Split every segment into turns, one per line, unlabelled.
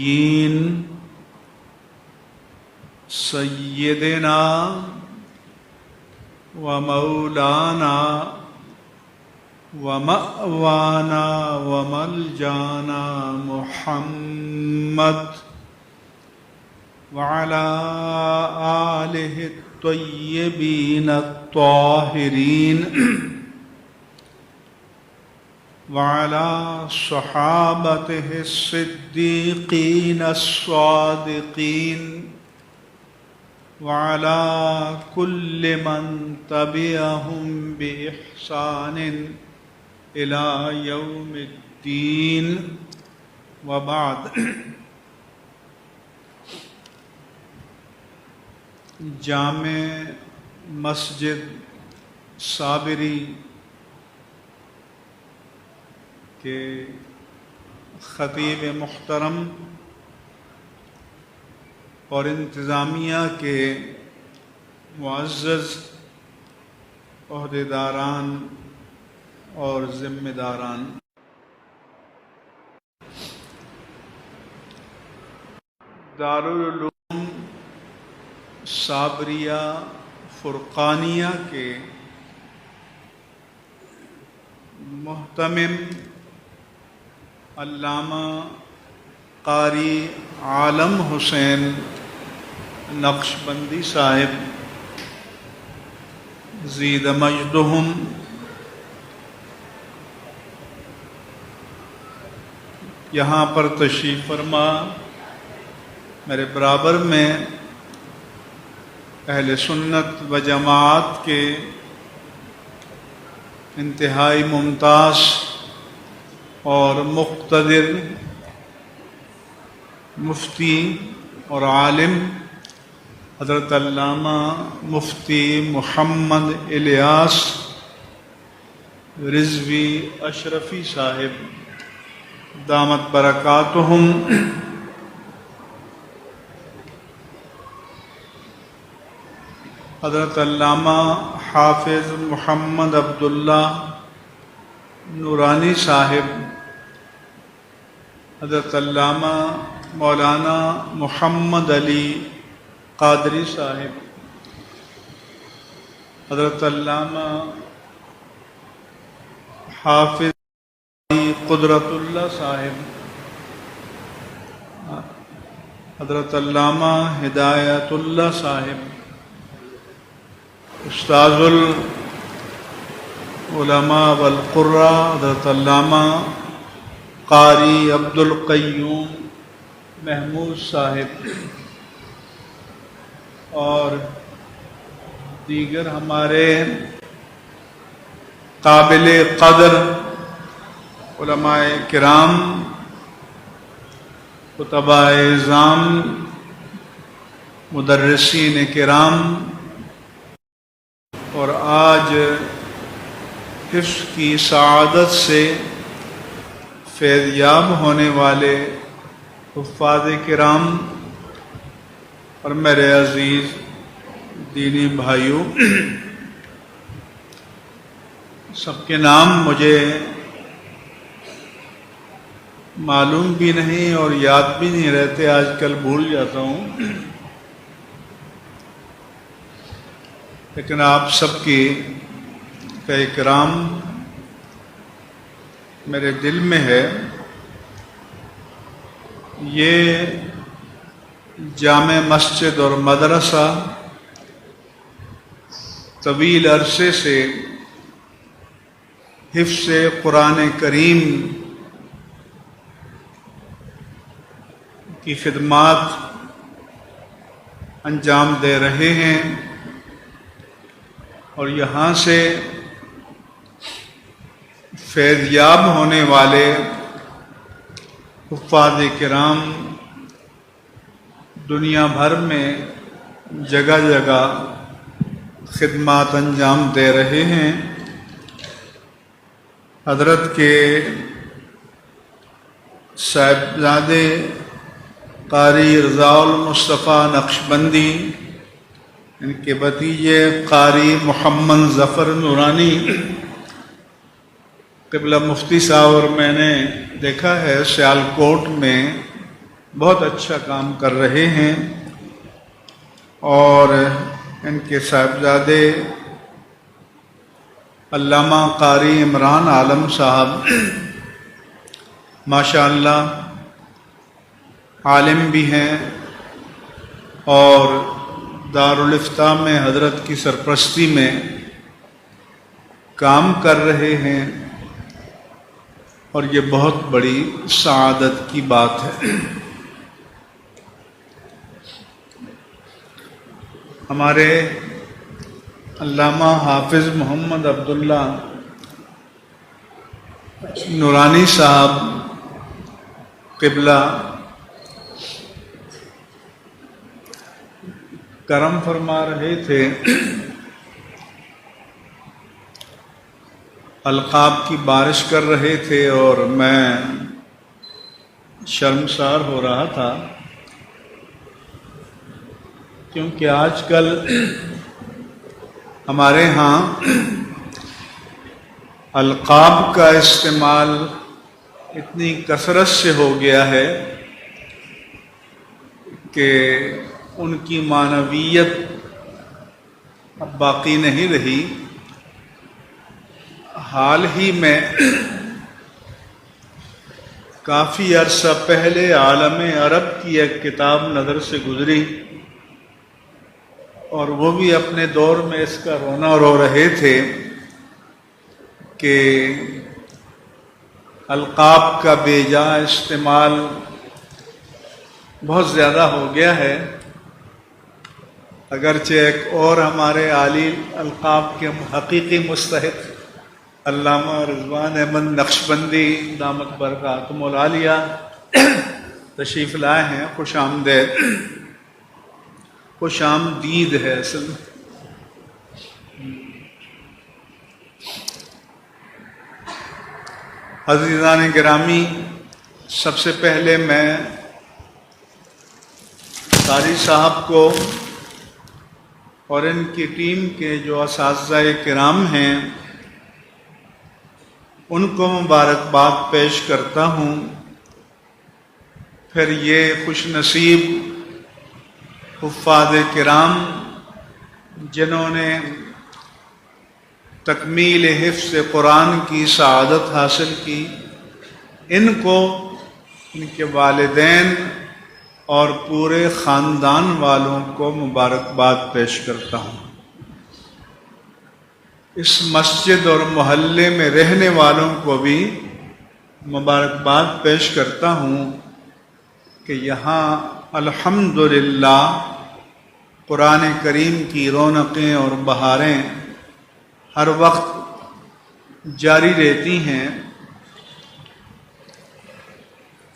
النبيين سيدنا ومولانا ومأوانا وملجانا محمد وعلى آله الطيبين الطاهرين وعلى صحابته الصديقين الصادقين وعلى كل من تبعهم بإحسان إلى يوم الدين وبعد. جامع مسجد صابری کے خطیب محترم اور انتظامیہ کے معزز عہدیداران اور ذمہ داران، دارالعلوم صابریہ فرقانیہ کے محتمم علامہ قاری عالم حسین نقشبندی صاحب زید مجدہم، یہاں پر تشریف فرما میرے برابر میں اہل سنت و جماعت کے انتہائی ممتاز اور مقتدر مفتی اور عالم حضرت علامہ مفتی محمد الیاس رضوی اشرفی صاحب دامت برکاتہم، حضرت علامہ حافظ محمد عبداللہ نورانی صاحب، حضرت علامہ مولانا محمد علی قادری صاحب، حضرت علامہ حافظ قدرت اللہ صاحب، حضرت علامہ ہدایت اللہ صاحب، استاذ العلماء والقراء حضرت علامہ قاری عبد القیوم محمود صاحب، اور دیگر ہمارے قابل قدر علماء کرام، خطباء اعظام، مدرسین کرام، اور آج حفظ کی سعادت سے فیض یاب ہونے والے حفاظ کرام اور میرے عزیز دینی بھائیوں، سب کے نام مجھے معلوم بھی نہیں اور یاد بھی نہیں رہتے، آج کل بھول جاتا ہوں، لیکن آپ سب کی کا اکرام میرے دل میں ہے۔ یہ جامع مسجد اور مدرسہ طویل عرصے سے حفظ قرآن کریم کی خدمات انجام دے رہے ہیں، اور یہاں سے فیض یاب ہونے والے حفاظ کرام دنیا بھر میں جگہ جگہ خدمات انجام دے رہے ہیں۔ حضرت کے صاحبزادے قاری رضا المصطفیٰ نقشبندی، ان کے بھتیجے قاری محمد ظفر نورانی، قبلہ مفتی صاحب اور میں نے دیکھا ہے سیالکوٹ میں بہت اچھا کام کر رہے ہیں، اور ان کے صاحبزادے علامہ قاری عمران عالم صاحب ماشاء اللہ عالم بھی ہیں، اور دارالافتاء میں حضرت کی سرپرستی میں کام کر رہے ہیں، اور یہ بہت بڑی سعادت کی بات ہے۔ ہمارے علامہ حافظ محمد عبداللہ نورانی صاحب قبلہ کرم فرما رہے تھے، القاب کی بارش کر رہے تھے، اور میں شرمسار ہو رہا تھا، کیونکہ آج کل ہمارے ہاں القاب کا استعمال اتنی کثرت سے ہو گیا ہے کہ ان کی معنویت اب باقی نہیں رہی۔ حال ہی میں کافی عرصہ پہلے عالم عرب کی ایک کتاب نظر سے گزری، اور وہ بھی اپنے دور میں اس کا رونا رو رہے تھے کہ القاب کا بے جا استعمال بہت زیادہ ہو گیا ہے، اگرچہ ایک اور ہمارے عالی القاب کے حقیقی مستحق علامہ رضوان احمد نقشبندی دامت برکاتہم العالیہ تشریف لائے ہیں۔ خوش آمدید، خوش آمدید ہے اصل میں۔ عزیزان گرامی، سب سے پہلے میں قاری صاحب کو اور ان کی ٹیم کے جو اساتذہ کرام ہیں ان کو مبارکباد پیش کرتا ہوں۔ پھر یہ خوش نصیب حفاظ کرام جنہوں نے تکمیل حفظ قرآن کی سعادت حاصل کی، ان کو، ان کے والدین اور پورے خاندان والوں کو مبارکباد پیش کرتا ہوں۔ اس مسجد اور محلے میں رہنے والوں کو بھی مبارکباد پیش کرتا ہوں کہ یہاں الحمدللہ قرآن کریم کی رونقیں اور بہاریں ہر وقت جاری رہتی ہیں،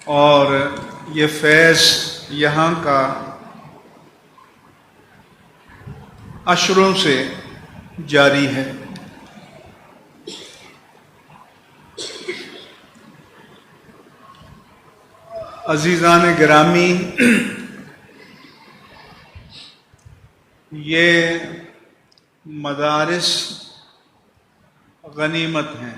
اور یہ فیض یہاں کا عشروں سے جاری ہے۔ عزیزان گرامی، یہ مدارس غنیمت ہیں۔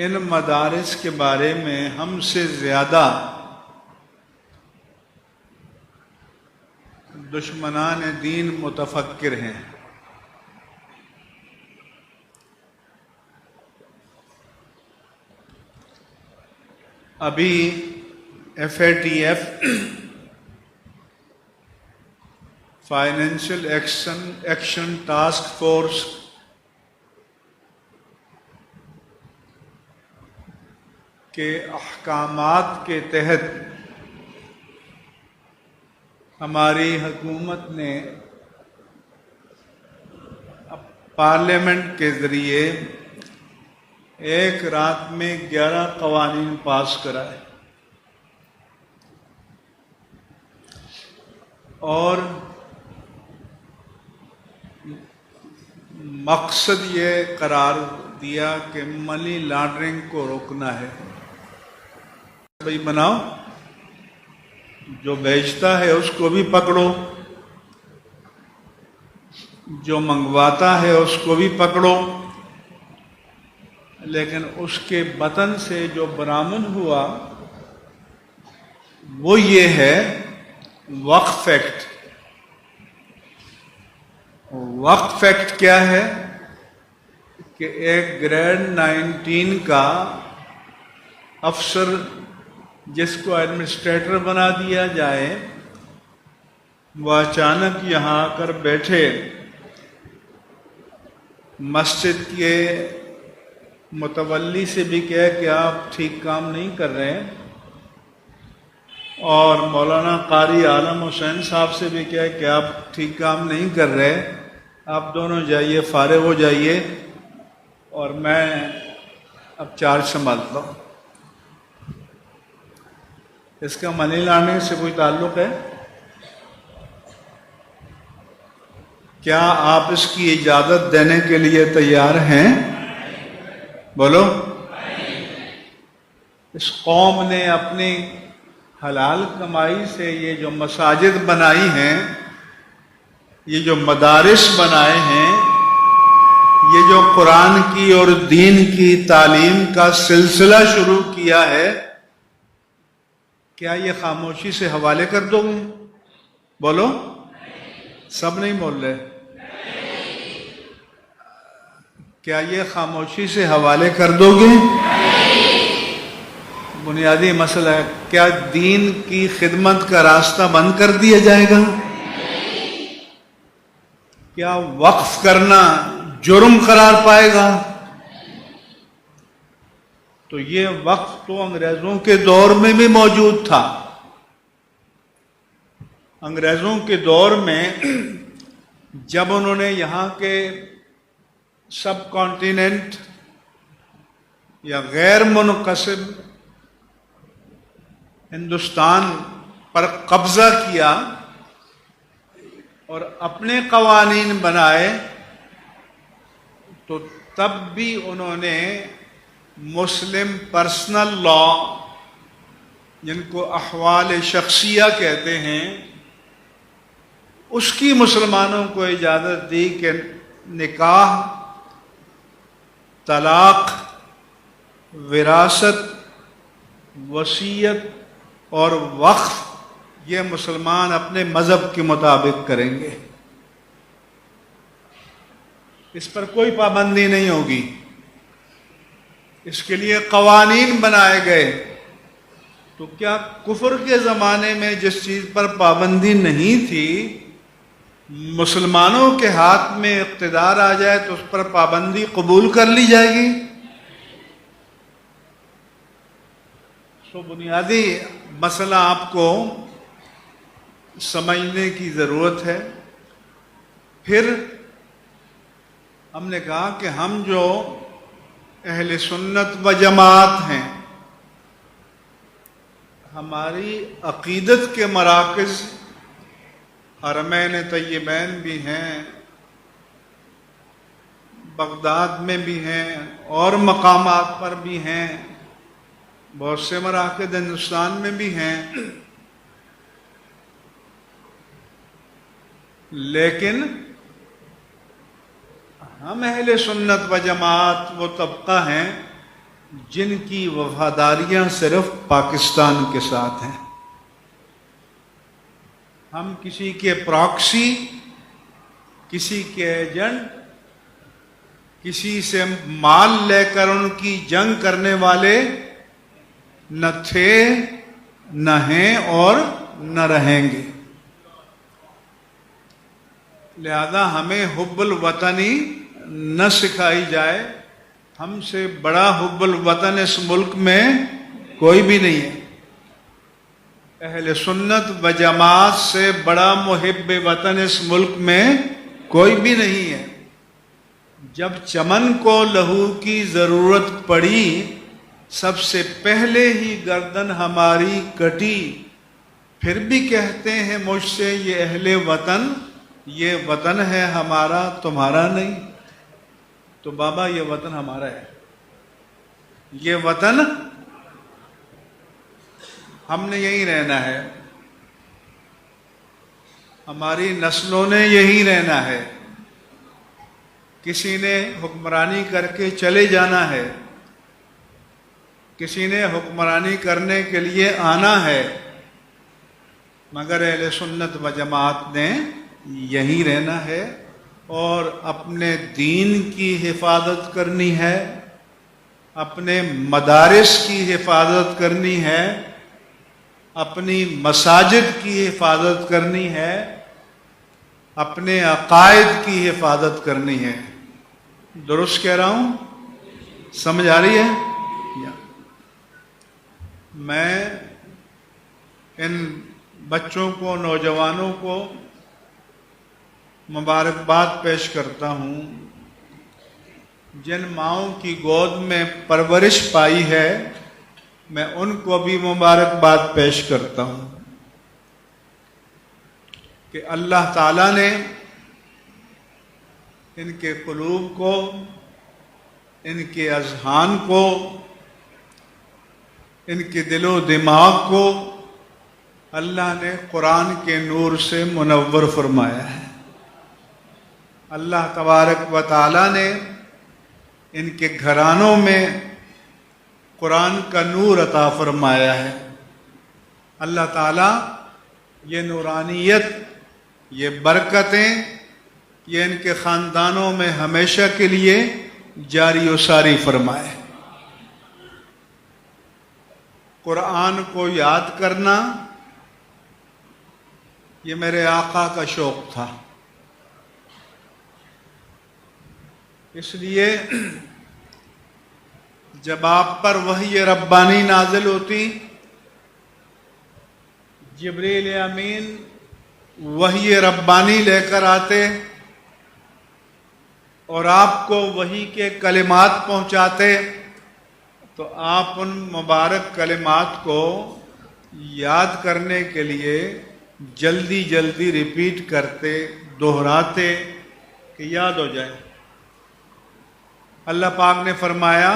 ان مدارس کے بارے میں ہم سے زیادہ دشمنان دین متفکر ہیں۔ ابھی FATF financial action task force کے احکامات کے تحت ہماری حکومت نے پارلیمنٹ کے ذریعے ایک رات میں 11 قوانین پاس کرائے، اور مقصد یہ قرار دیا کہ منی لانڈرنگ کو روکنا ہے۔ بھائی بناؤ، جو بیچتا ہے اس کو بھی پکڑو، جو منگواتا ہے اس کو بھی پکڑو، لیکن اس کے بطن سے جو برآمد ہوا وہ یہ ہے وقف ایکٹ۔ وقف ایکٹ کیا ہے کہ ایک گریڈ 19 کا افسر جس کو ایڈمنسٹریٹر بنا دیا جائے، وہ اچانک یہاں آ کر بیٹھے، مسجد کے متولی سے بھی کہے کہ آپ ٹھیک کام نہیں کر رہے، اور مولانا قاری عالم حسین صاحب سے بھی کہے کہ آپ ٹھیک کام نہیں کر رہے، آپ دونوں جائیے، فارغ ہو جائیے اور میں اب چارج سنبھالتا ہوں۔ اس کا منی لانڈرنگ سے کوئی تعلق ہے؟ کیا آپ اس کی اجازت دینے کے لیے تیار ہیں؟ بولو۔ اس قوم نے اپنی حلال کمائی سے یہ جو مساجد بنائی ہیں، یہ جو مدارس بنائے ہیں، یہ جو قرآن کی اور دین کی تعلیم کا سلسلہ شروع کیا ہے، کیا یہ خاموشی سے حوالے کر دو گے؟ بولو۔ سب نہیں بول رہے۔ کیا یہ خاموشی سے حوالے کر دو گے؟ بنیادی مسئلہ ہے، کیا دین کی خدمت کا راستہ بند کر دیا جائے گا؟ کیا وقف کرنا جرم قرار پائے گا؟ تو یہ وقف تو انگریزوں کے دور میں بھی موجود تھا۔ انگریزوں کے دور میں جب انہوں نے یہاں کے سب کانٹیننٹ یا غیر منقسم ہندوستان پر قبضہ کیا اور اپنے قوانین بنائے، تو تب بھی انہوں نے مسلم پرسنل لا، جن کو احوال شخصیہ کہتے ہیں، اس کی مسلمانوں کو اجازت دی کہ نکاح، طلاق، وراثت، وصیت اور وقف یہ مسلمان اپنے مذہب کے مطابق کریں گے، اس پر کوئی پابندی نہیں ہوگی۔ اس کے لیے قوانین بنائے گئے۔ تو کیا کفر کے زمانے میں جس چیز پر پابندی نہیں تھی، مسلمانوں کے ہاتھ میں اقتدار آ جائے تو اس پر پابندی قبول کر لی جائے گی؟ تو بنیادی مسئلہ آپ کو سمجھنے کی ضرورت ہے۔ پھر ہم نے کہا کہ ہم جو اہل سنت و جماعت ہیں، ہماری عقیدت کے مراکز حرمین طیبین بھی ہیں، بغداد میں بھی ہیں، اور مقامات پر بھی ہیں، بہت سے مراکز ہندوستان میں بھی ہیں، لیکن ہم اہل سنت و جماعت وہ طبقہ ہیں جن کی وفاداریاں صرف پاکستان کے ساتھ ہیں۔ ہم کسی کے پراکسی، کسی کے ایجنٹ، کسی سے مال لے کر ان کی جنگ کرنے والے نہ تھے، نہ ہیں اور نہ رہیں گے۔ لہذا ہمیں حب الوطنی نہ سکھائی جائے۔ ہم سے بڑا حب الوطن اس ملک میں کوئی بھی نہیں ہے۔ اہل سنت و جماعت سے بڑا محب وطن اس ملک میں کوئی بھی نہیں ہے۔ جب چمن کو لہو کی ضرورت پڑی، سب سے پہلے ہی گردن ہماری کٹی، پھر بھی کہتے ہیں مجھ سے یہ اہل وطن، یہ وطن ہے ہمارا، تمہارا نہیں۔ تو بابا یہ وطن ہمارا ہے، یہ وطن ہم نے یہیں رہنا ہے، ہماری نسلوں نے یہیں رہنا ہے۔ کسی نے حکمرانی کر کے چلے جانا ہے، کسی نے حکمرانی کرنے کے لیے آنا ہے، مگر اہل سنت و جماعت نے یہی رہنا ہے اور اپنے دین کی حفاظت کرنی ہے، اپنے مدارس کی حفاظت کرنی ہے، اپنی مساجد کی حفاظت کرنی ہے، اپنے عقائد کی حفاظت کرنی ہے۔ درست کہہ رہا ہوں؟ سمجھ آ رہی ہے؟ میں ان بچوں کو، نوجوانوں کو مبارکباد پیش کرتا ہوں جن ماؤں کی گود میں پرورش پائی ہے، میں ان کو بھی مبارکباد پیش کرتا ہوں کہ اللہ تعالیٰ نے ان کے قلوب کو، ان کے اذہان کو، ان کے دل و دماغ کو اللہ نے قرآن کے نور سے منور فرمایا ہے۔ اللہ تبارک و تعالیٰ نے ان کے گھرانوں میں قرآن کا نور عطا فرمایا ہے۔ اللہ تعالیٰ یہ نورانیت، یہ برکتیں، یہ ان کے خاندانوں میں ہمیشہ کے لیے جاری و ساری فرمائے۔ قرآن کو یاد کرنا یہ میرے آقا کا شوق تھا، اس لیے جب آپ پر وحی ربانی نازل ہوتی، جبریل امین وحی ربانی لے کر آتے اور آپ کو وحی کے کلمات پہنچاتے، تو آپ ان مبارک کلمات کو یاد کرنے کے لیے جلدی جلدی ریپیٹ کرتے، دہراتے کہ یاد ہو جائے۔ اللہ پاک نے فرمایا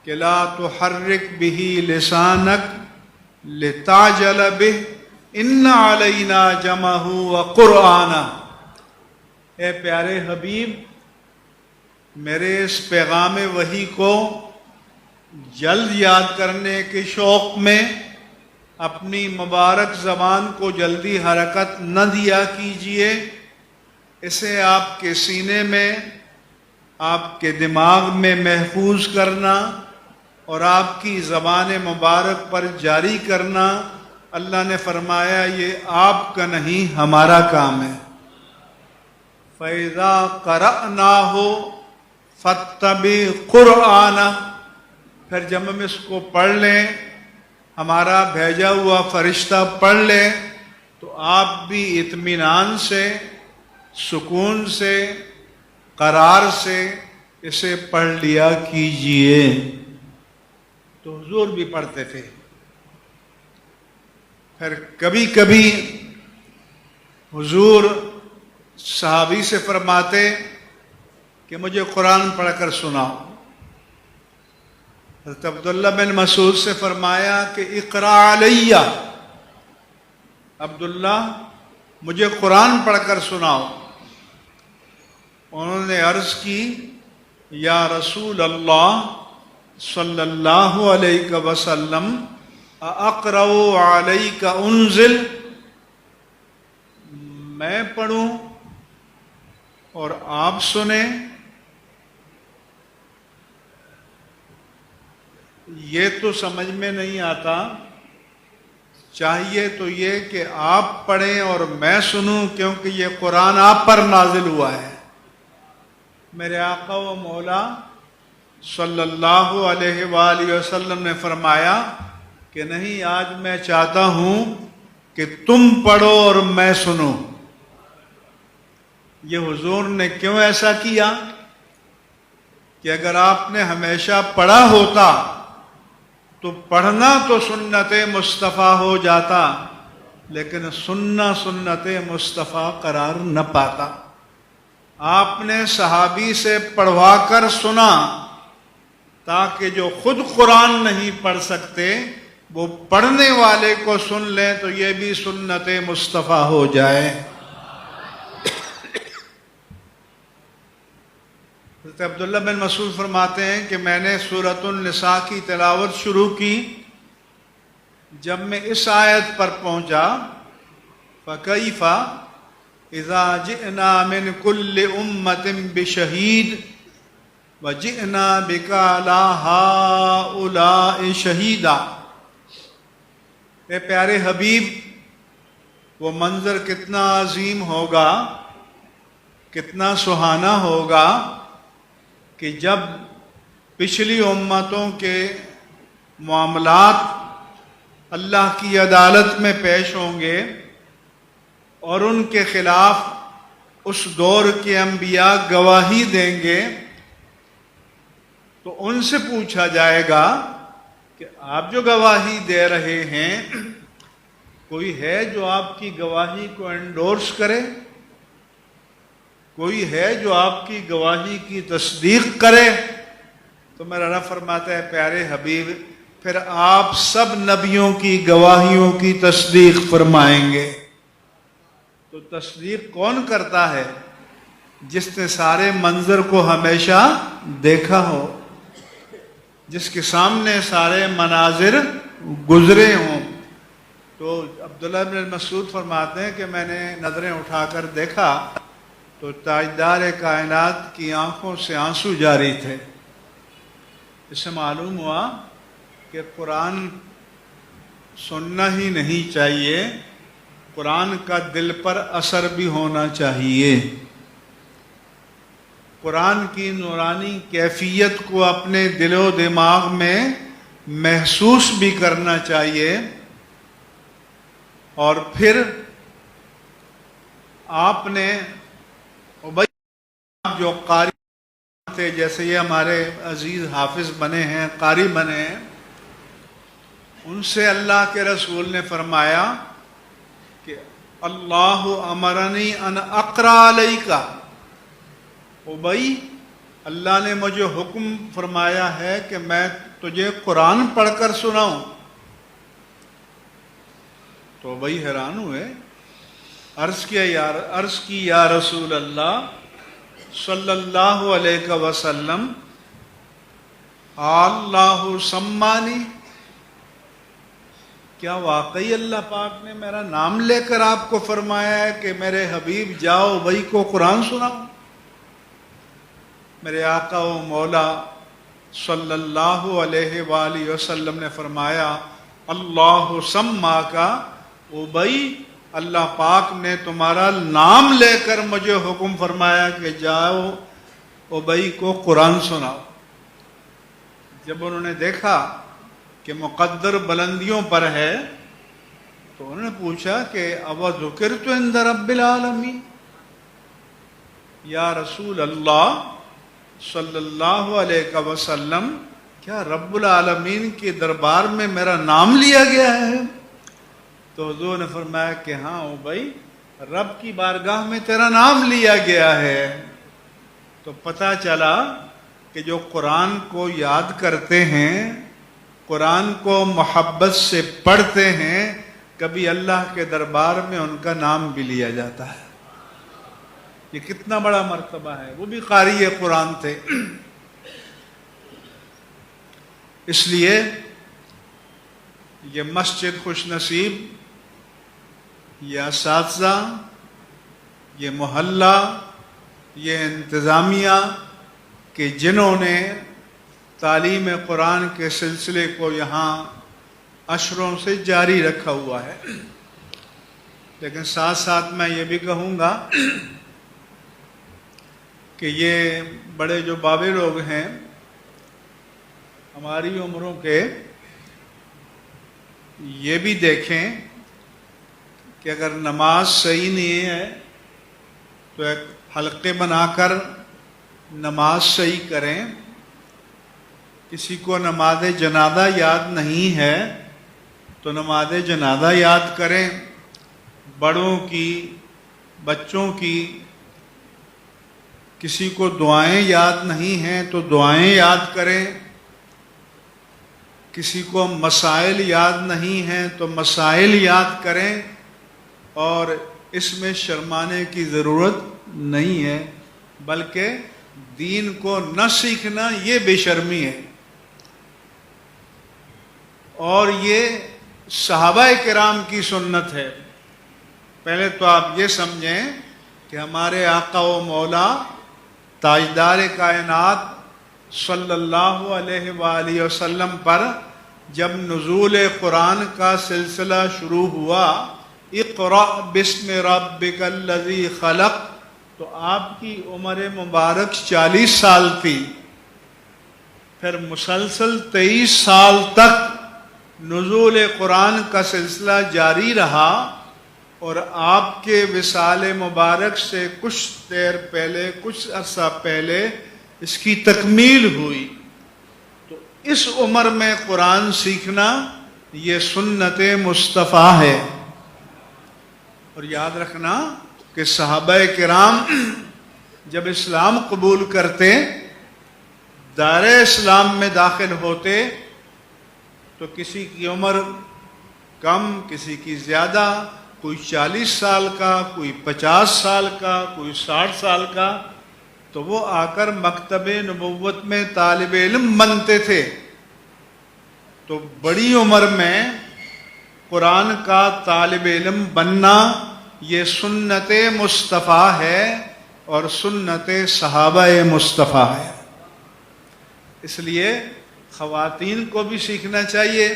کہ لا تحرک بہ لسانک لتعجل بہ ان علینا جمعہ وقرآنہ۔ اے پیارے حبیب، میرے اس پیغام وحی کو جلد یاد کرنے کے شوق میں اپنی مبارک زبان کو جلدی حرکت نہ دیا کیجیے، اسے آپ کے سینے میں، آپ کے دماغ میں محفوظ کرنا اور آپ کی زبان مبارک پر جاری کرنا، اللہ نے فرمایا یہ آپ کا نہیں ہمارا کام ہے۔ فَإِذَا قَرَأْنَاهُ فَاتَّبِعْ قُرْآنَهُ، پھر جب ہم اس کو پڑھ لیں، ہمارا بھیجا ہوا فرشتہ پڑھ لے، تو آپ بھی اطمینان سے، سکون سے، قرار سے اسے پڑھ لیا کیجئے۔ تو حضور بھی پڑھتے تھے۔ پھر کبھی کبھی حضور صحابی سے فرماتے کہ مجھے قرآن پڑھ کر سناؤ۔ حضرت عبداللہ بن مسعود سے فرمایا کہ اقرا علیہ، عبداللہ مجھے قرآن پڑھ کر سناؤ۔ انہوں نے عرض کی یا رسول اللہ صلی اللہ علیہ وسلم اقرأ علیک انزل، میں پڑھوں اور آپ سنیں؟ یہ تو سمجھ میں نہیں آتا، چاہیے تو یہ کہ آپ پڑھیں اور میں سنوں، کیونکہ یہ قرآن آپ پر نازل ہوا ہے۔ میرے آقا و مولا صلی اللہ علیہ وآلہ وسلم نے فرمایا کہ نہیں، آج میں چاہتا ہوں کہ تم پڑھو اور میں سنوں۔ یہ حضور نے کیوں ایسا کیا کہ اگر آپ نے ہمیشہ پڑھا ہوتا تو پڑھنا تو سنت مصطفیٰ ہو جاتا، لیکن سننا سنت مصطفیٰ قرار نہ پاتا۔ آپ نے صحابی سے پڑھوا کر سنا تاکہ جو خود قرآن نہیں پڑھ سکتے وہ پڑھنے والے کو سن لیں تو یہ بھی سنت مصطفیٰ ہو جائے۔ حضرت عبداللہ بن مسعود فرماتے ہیں کہ میں نے سورۃ النساء کی تلاوت شروع کی، جب میں اس آیت پر پہنچا فَكَيْفَ إِذَا جِئْنَا مِنْ كُلِّ أُمَّةٍ بِشَهِيدٍ وَجِئْنَا بِكَ عَلَى هَؤُلَاءِ شَهِيدًا۔ اے پیارے حبیب، وہ منظر کتنا عظیم ہوگا، کتنا سہانا ہوگا کہ جب پچھلی امتوں کے معاملات اللہ کی عدالت میں پیش ہوں گے اور ان کے خلاف اس دور کے انبیاء گواہی دیں گے، تو ان سے پوچھا جائے گا کہ آپ جو گواہی دے رہے ہیں، کوئی ہے جو آپ کی گواہی کو انڈورس کرے؟ کوئی ہے جو آپ کی گواہی کی تصدیق کرے؟ تو میرا رب فرماتا ہے پیارے حبیب، پھر آپ سب نبیوں کی گواہیوں کی تصدیق فرمائیں گے۔ تو تصدیق کون کرتا ہے؟ جس نے سارے منظر کو ہمیشہ دیکھا ہو، جس کے سامنے سارے مناظر گزرے ہوں۔ تو عبداللہ بن مسعود فرماتے ہیں کہ میں نے نظریں اٹھا کر دیکھا تو تاجدار کائنات کی آنکھوں سے آنسو جاری تھے۔ اس سے معلوم ہوا کہ قرآن سننا ہی نہیں چاہیے، قرآن کا دل پر اثر بھی ہونا چاہیے، قرآن کی نورانی کیفیت کو اپنے دل و دماغ میں محسوس بھی کرنا چاہیے، اور پھر آپ نے جو قاری تھے، جیسے یہ ہمارے عزیز حافظ بنے ہیں، قاری بنے ہیں، ان سے اللہ کے رسول نے فرمایا کہ اللہ امرنی ان اقرا علیک، ابئی اللہ نے مجھے حکم فرمایا ہے کہ میں تجھے قرآن پڑھ کر سناؤں۔ تو ابئی حیران ہوئے، عرض کی یا رسول اللہ صلی اللہ علیہ وسلم، اللہ سمانی، کیا واقعی اللہ پاک نے میرا نام لے کر آپ کو فرمایا ہے کہ میرے حبیب جاؤ ابئی کو قرآن سناؤ؟ میرے آقا و مولا صلی اللہ علیہ وآلہ وسلم نے فرمایا اللہ سما کا، ابئی اللہ پاک نے تمہارا نام لے کر مجھے حکم فرمایا کہ جاؤ ابئی کو قرآن سناؤ۔ جب انہوں نے دیکھا کہ مقدر بلندیوں پر ہے تو انہوں نے پوچھا کہ اَوَ ذُكِرْتُ عِنْدَ رَبِّ الْعَالَمِينَ، یا رسول اللہ صلی اللہ علیہ وسلم، کیا رب العالمین کے دربار میں میرا نام لیا گیا ہے؟ تو حضور نے فرمایا کہ ہاں ابئی، رب کی بارگاہ میں تیرا نام لیا گیا ہے۔ تو پتہ چلا کہ جو قرآن کو یاد کرتے ہیں، قرآن کو محبت سے پڑھتے ہیں، کبھی اللہ کے دربار میں ان کا نام بھی لیا جاتا ہے۔ یہ کتنا بڑا مرتبہ ہے۔ وہ بھی قاری قرآن تھے۔ اس لیے یہ مسجد خوش نصیب، یہ اساتذہ، یہ محلہ، یہ انتظامیہ کہ جنہوں نے تعلیم قرآن کے سلسلے کو یہاں عشروں سے جاری رکھا ہوا ہے۔ لیکن ساتھ ساتھ میں یہ بھی کہوں گا کہ یہ بڑے جو بابے لوگ ہیں ہماری عمروں کے، یہ بھی دیکھیں کہ اگر نماز صحیح نہیں ہے تو ایک حلقے بنا کر نماز صحیح کریں۔ کسی کو نماز جنازہ یاد نہیں ہے تو نماز جنازہ یاد کریں، بڑوں کی، بچوں کی۔ کسی کو دعائیں یاد نہیں ہیں تو دعائیں یاد کریں، کسی کو مسائل یاد نہیں ہیں تو مسائل یاد کریں، اور اس میں شرمانے کی ضرورت نہیں ہے، بلکہ دین کو نہ سیکھنا یہ بے شرمی ہے. اور یہ صحابہ کرام کی سنت ہے. پہلے تو آپ یہ سمجھیں کہ ہمارے آقا و مولا تاجدار کائنات صلی اللہ علیہ وآلہ وسلم پر جب نزول قرآن کا سلسلہ شروع ہوا، اقرأ بسم ربک الذی خلق، تو آپ کی عمر مبارک 40 سال تھی. پھر مسلسل 23 سال تک نزول قرآن کا سلسلہ جاری رہا، اور آپ کے وصال مبارک سے کچھ دیر پہلے، کچھ عرصہ پہلے اس کی تکمیل ہوئی. تو اس عمر میں قرآن سیکھنا یہ سنت مصطفیٰ ہے. اور یاد رکھنا کہ صحابہ کرام جب اسلام قبول کرتے، دائرہ اسلام میں داخل ہوتے، تو کسی کی عمر کم، کسی کی زیادہ، کوئی 40 سال کا، کوئی 50 سال کا، کوئی 60 سال کا، تو وہ آ کر مکتب نبوت میں طالب علم بنتے تھے. تو بڑی عمر میں قرآن کا طالب علم بننا یہ سنت مصطفیٰ ہے اور سنت صحابہ مصطفیٰ ہے. اس لیے خواتین کو بھی سیکھنا چاہیے،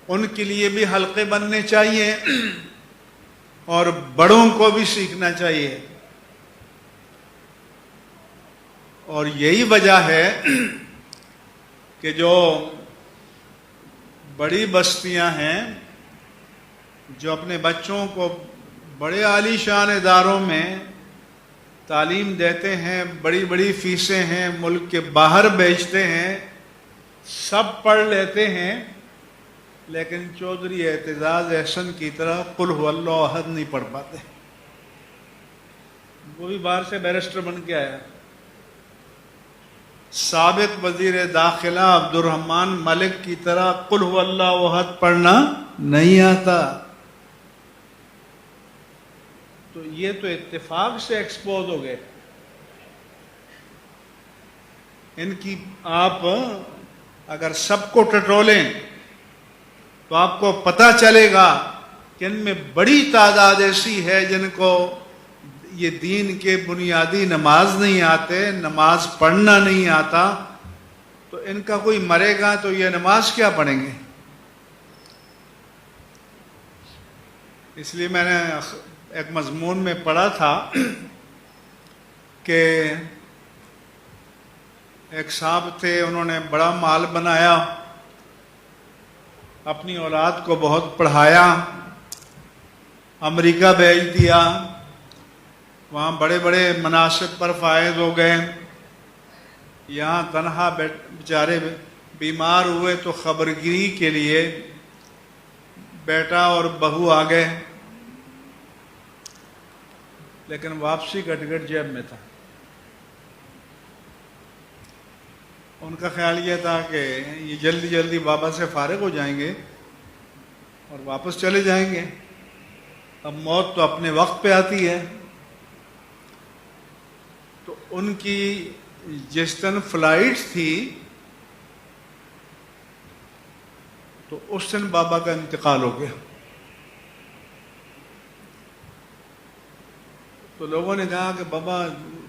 ان کے لیے بھی حلقے بننے چاہیے، اور بڑوں کو بھی سیکھنا چاہیے. اور یہی وجہ ہے کہ جو بڑی بستیاں ہیں جو اپنے بچوں کو بڑے عالی شان اداروں میں تعلیم دیتے ہیں، بڑی بڑی فیسیں ہیں، ملک کے باہر بیچتے ہیں، سب پڑھ لیتے ہیں، لیکن چودھری اعتزاز احسن کی طرح قل هو اللہ احد نہیں پڑھ پاتے. وہ بھی باہر سے بیرسٹر بن کے آیا. سابق وزیر داخلہ عبد الرحمن ملک کی طرح قل هو اللہ احد پڑھنا نہیں آتا. تو یہ تو اتفاق سے ایکسپوز ہو گئے. ان کی آپ اگر سب کو ٹٹولیں تو آپ کو پتہ چلے گا کہ ان میں بڑی تعداد ایسی ہے جن کو یہ دین کے بنیادی نماز نہیں آتے، نماز پڑھنا نہیں آتا. تو ان کا کوئی مرے گا تو یہ نماز کیا پڑھیں گے؟ اس لیے میں نے ایک مضمون میں پڑھا تھا کہ ایک صاحب تھے، انہوں نے بڑا مال بنایا، اپنی اولاد کو بہت پڑھایا، امریکہ بھیج دیا، وہاں بڑے بڑے مناصب پر فائز ہو گئے. یہاں تنہا بیچارے بیمار ہوئے تو خبرگیری کے لیے بیٹا اور بہو آ گئے، لیکن واپسی کا ٹکٹ جیب میں تھا. ان کا خیال یہ تھا کہ یہ جلدی جلدی بابا سے فارغ ہو جائیں گے اور واپس چلے جائیں گے. اب موت تو اپنے وقت پہ آتی ہے. تو ان کی جس دن فلائٹ تھی تو اس دن بابا کا انتقال ہو گیا. تو لوگوں نے کہا کہ بابا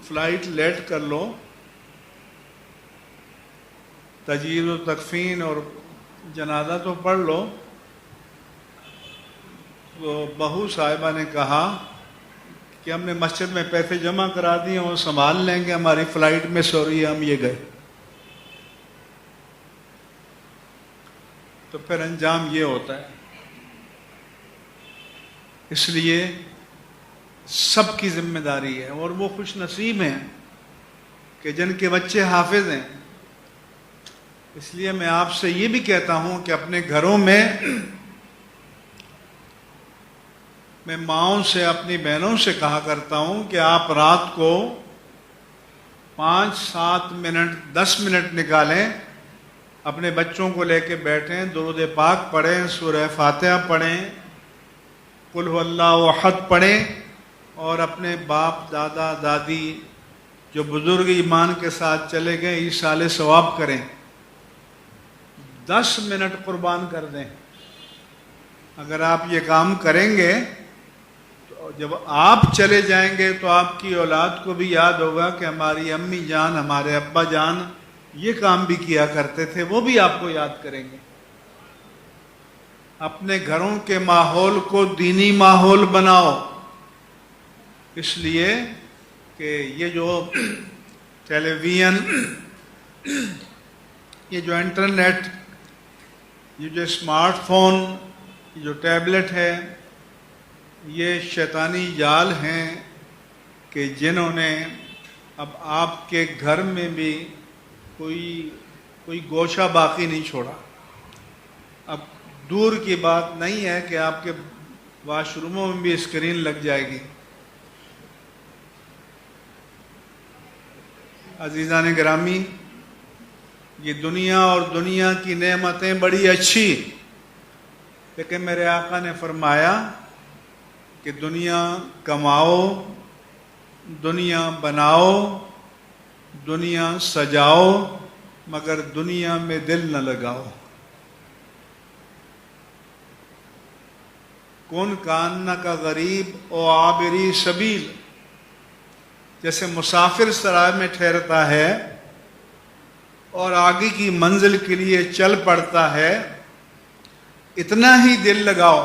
فلائٹ لیٹ کر لو، تجہیز و تکفین اور جنازہ تو پڑھ لو. تو بہو صاحبہ نے کہا کہ ہم نے مسجد میں پیسے جمع کرا دیے، وہ سنبھال لیں گے، ہماری فلائٹ میں سو رہی ہے، ہم یہ گئے. تو پھر انجام یہ ہوتا ہے. اس لیے سب کی ذمہ داری ہے، اور وہ خوش نصیب ہیں کہ جن کے بچے حافظ ہیں. اس لیے میں آپ سے یہ بھی کہتا ہوں کہ اپنے گھروں میں ماؤں سے، اپنی بہنوں سے کہا کرتا ہوں کہ آپ رات کو 5, 7 منٹ 10 منٹ نکالیں، اپنے بچوں کو لے کے بیٹھیں، درود پاک پڑھیں، سورہ فاتحہ پڑھیں، قل هو اللہ احد پڑھیں، اور اپنے باپ دادا دادی جو بزرگ ایمان کے ساتھ چلے گئے ایصال ثواب کریں، 10 منٹ قربان کر دیں۔ اگر آپ یہ کام کریں گے تو جب آپ چلے جائیں گے تو آپ کی اولاد کو بھی یاد ہوگا کہ ہماری امی جان، ہمارے ابا جان یہ کام بھی کیا کرتے تھے، وہ بھی آپ کو یاد کریں گے۔ اپنے گھروں کے ماحول کو دینی ماحول بناؤ، اس لیے کہ یہ جو ٹیلی ویژن، یہ جو انٹرنیٹ، یہ جو اسمارٹ فون، یہ جو ٹیبلٹ ہے، یہ شیطانی جال ہیں کہ جنہوں نے اب آپ کے گھر میں بھی کوئی گوشہ باقی نہیں چھوڑا۔ اب دور کی بات نہیں ہے کہ آپ کے واش روموں میں بھی اسکرین لگ جائے گی۔ عزیزان گرامی، یہ دنیا اور دنیا کی نعمتیں بڑی اچھی، لیکن میرے آقا نے فرمایا کہ دنیا کماؤ، دنیا بناؤ، دنیا سجاؤ، مگر دنیا میں دل نہ لگاؤ۔ کون کانہ کا غریب او عابری سبیل، جیسے مسافر سرائے میں ٹھہرتا ہے اور آگے کی منزل کے لیے چل پڑتا ہے، اتنا ہی دل لگاؤ۔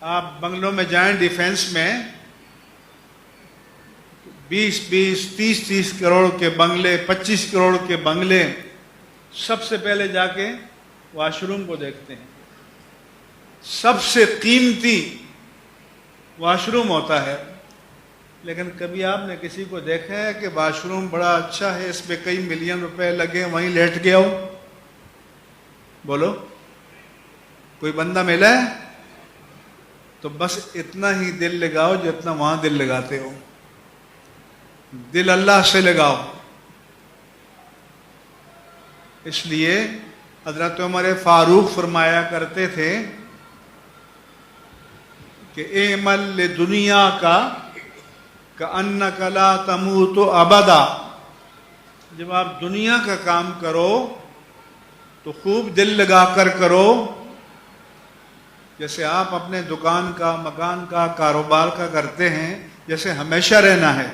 آپ بنگلوں میں جائیں ڈیفینس میں، 20 30 کروڑ کے بنگلے، 25 کروڑ کے بنگلے، سب سے پہلے جا کے واش روم کو دیکھتے ہیں۔ سب سے قیمتی واش روم ہوتا ہے، لیکن کبھی آپ نے کسی کو دیکھا ہے کہ واش روم بڑا اچھا ہے، اس پہ کئی ملین روپے لگے، وہیں لیٹ گیا ہو؟ بولو، کوئی بندہ ملا ہے؟ تو بس اتنا ہی دل لگاؤ جتنا وہاں دل لگاتے ہو۔ دل اللہ سے لگاؤ۔ اس لیے حضرت عمر فاروق فرمایا کرتے تھے کہ اعمل لدنیا کا کأنک لا تموت ابدا۔ جب آپ دنیا کا کام کرو تو خوب دل لگا کر کرو، جیسے آپ اپنے دکان کا، مکان کا، کاروبار کا کرتے ہیں، جیسے ہمیشہ رہنا ہے۔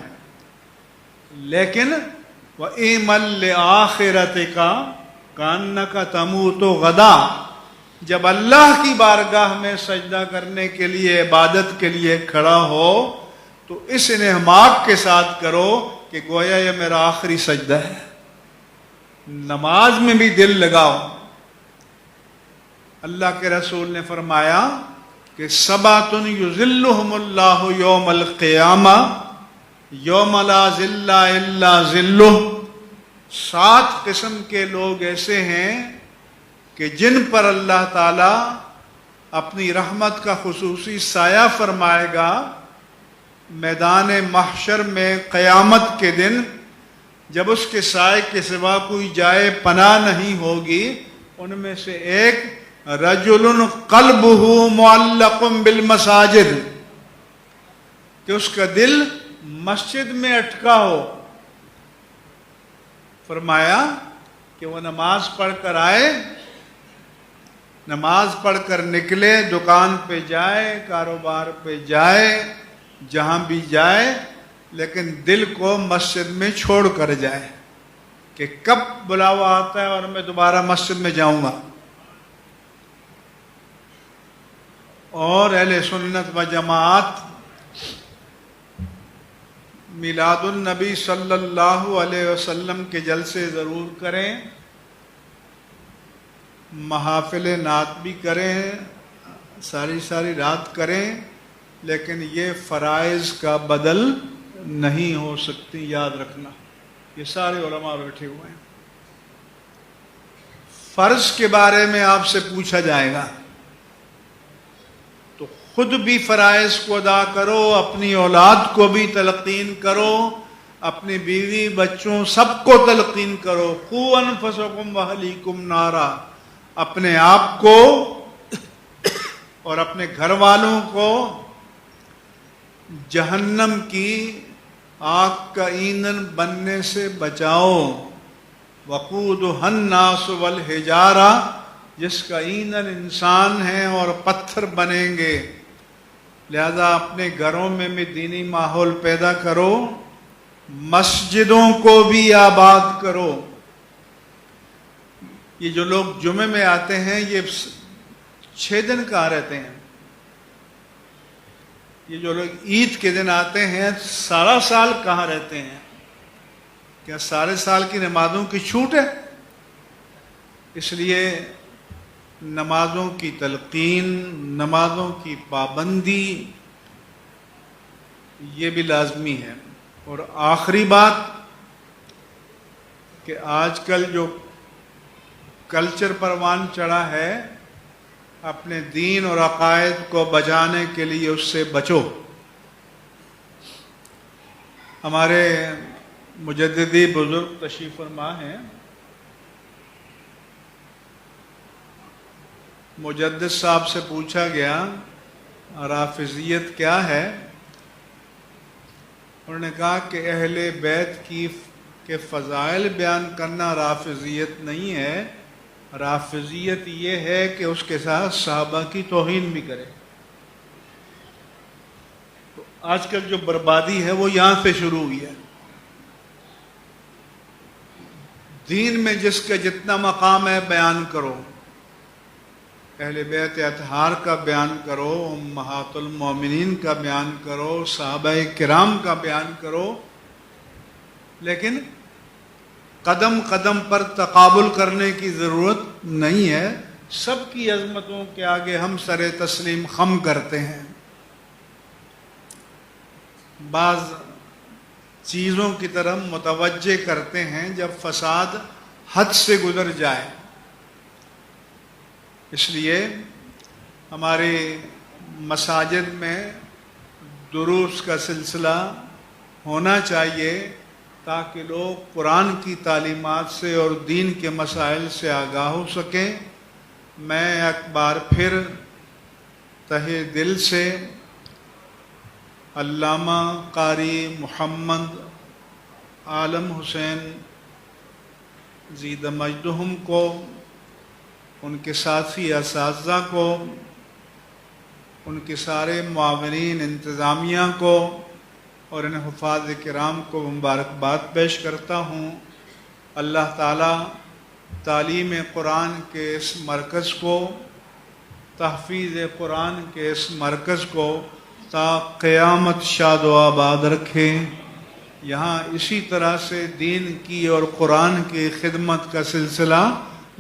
لیکن وَإِمَلْ لِآخِرَتِكَ كَأَنَّكَ تَمُوتُ غَدًا، جب اللہ کی بارگاہ میں سجدہ کرنے کے لیے، عبادت کے لیے کھڑا ہو تو اس انہماک کے ساتھ کرو کہ گویا یہ میرا آخری سجدہ ہے۔ نماز میں بھی دل لگاؤ۔ اللہ کے رسول نے فرمایا کہ سبعۃ یظلھم اللہ یوم القیامہ یوم لا ظل الا ظلہ۔ 7 قسم کے لوگ ایسے ہیں کہ جن پر اللہ تعالی اپنی رحمت کا خصوصی سایہ فرمائے گا میدان محشر میں قیامت کے دن، جب اس کے سائے کے سوا کوئی جائے پناہ نہیں ہوگی۔ ان میں سے ایک رجل قلبہ معلق بالمساجد، کہ اس کا دل مسجد میں اٹکا ہو۔ فرمایا کہ وہ نماز پڑھ کر آئے، نماز پڑھ کر نکلے، دکان پہ جائے، کاروبار پہ جائے، جہاں بھی جائے، لیکن دل کو مسجد میں چھوڑ کر جائے کہ کب بلاوا آتا ہے اور میں دوبارہ مسجد میں جاؤں گا۔ اور اہل سنت و جماعت میلاد النبی صلی اللہ علیہ وسلم کے جلسے ضرور کریں، محافل نعت بھی کریں، ساری رات کریں، لیکن یہ فرائض کا بدل نہیں ہو سکتی، یاد رکھنا۔ یہ سارے علماء بیٹھے ہوئے ہیں۔ فرض کے بارے میں آپ سے پوچھا جائے گا تو خود بھی فرائض کو ادا کرو، اپنی اولاد کو بھی تلقین کرو، اپنی بیوی بچوں سب کو تلقین کرو۔ قوا انفسکم واہلیکم نارا، اپنے آپ کو اور اپنے گھر والوں کو جہنم کی آگ کا ایندھن بننے سے بچاؤ. وقودھا الناس والحجارہ، جس کا ایندھن انسان ہیں اور پتھر بنیں گے. لہذا اپنے گھروں میں بھی دینی ماحول پیدا کرو، مسجدوں کو بھی آباد کرو. یہ جو لوگ جمعے میں آتے ہیں یہ 6 دن کہاں رہتے ہیں؟ یہ جو لوگ عید کے دن آتے ہیں سارا سال کہاں رہتے ہیں؟ کیا سارے سال کی نمازوں کی چھوٹ ہے؟ اس لیے نمازوں کی تلقین، نمازوں کی پابندی یہ بھی لازمی ہے. اور آخری بات کہ آج کل جو کلچر پروان چڑھا ہے، اپنے دین اور عقائد کو بچانے کے لیے اس سے بچو. ہمارے مجددی بزرگ تشریف فرما ہیں. مجدد صاحب سے پوچھا گیا رافضیت کیا ہے؟ انہوں نے کہا کہ اہل بیت کے فضائل بیان کرنا رافضیت نہیں ہے. رافضیت یہ ہے کہ اس کے ساتھ صحابہ کی توہین بھی کرے. تو آج کل جو بربادی ہے وہ یہاں سے شروع ہوئی ہے. دین میں جس کا جتنا مقام ہے بیان کرو. اہل بیت اطہار کا بیان کرو، امہات المومنین کا بیان کرو، صحابہ کرام کا بیان کرو، لیکن قدم قدم پر تقابل کرنے کی ضرورت نہیں ہے. سب کی عظمتوں کے آگے ہم سر تسلیم خم کرتے ہیں. بعض چیزوں کی طرف متوجہ کرتے ہیں جب فساد حد سے گزر جائے. اس لیے ہمارے مساجد میں دروس کا سلسلہ ہونا چاہیے تاکہ لوگ قرآن کی تعلیمات سے اور دین کے مسائل سے آگاہ ہو سکیں. میں ایک بار پھر تہہ دل سے علامہ قاری محمد عالم حسین زید مجدہم کو، ان کے ساتھی اساتذہ کو، ان کے سارے معاونین انتظامیہ کو اور ان حفاظ کرام کو مبارکباد پیش کرتا ہوں. اللہ تعالیٰ تعلیم قرآن کے اس مرکز کو، تحفیظ قرآن کے اس مرکز کو تا قیامت شاد و آباد رکھے. یہاں اسی طرح سے دین کی اور قرآن کی خدمت کا سلسلہ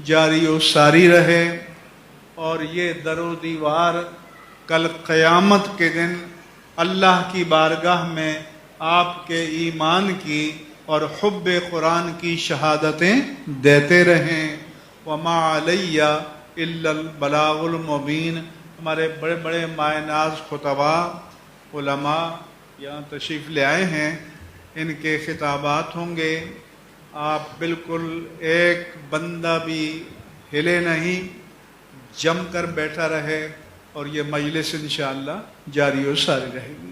جاری و ساری رہے، اور یہ در و دیوار کل قیامت کے دن اللہ کی بارگاہ میں آپ کے ایمان کی اور حب قرآن کی شہادتیں دیتے رہیں. وما علیہ الا البلاغ المبین. ہمارے بڑے بڑے مائے ناز خطباء علماء یہاں تشریف لے آئے ہیں، ان کے خطابات ہوں گے. آپ بالکل ایک بندہ بھی ہلے نہیں، جم کر بیٹھا رہے، اور یہ مجلس انشاءاللہ جاری و ساری رہے گی.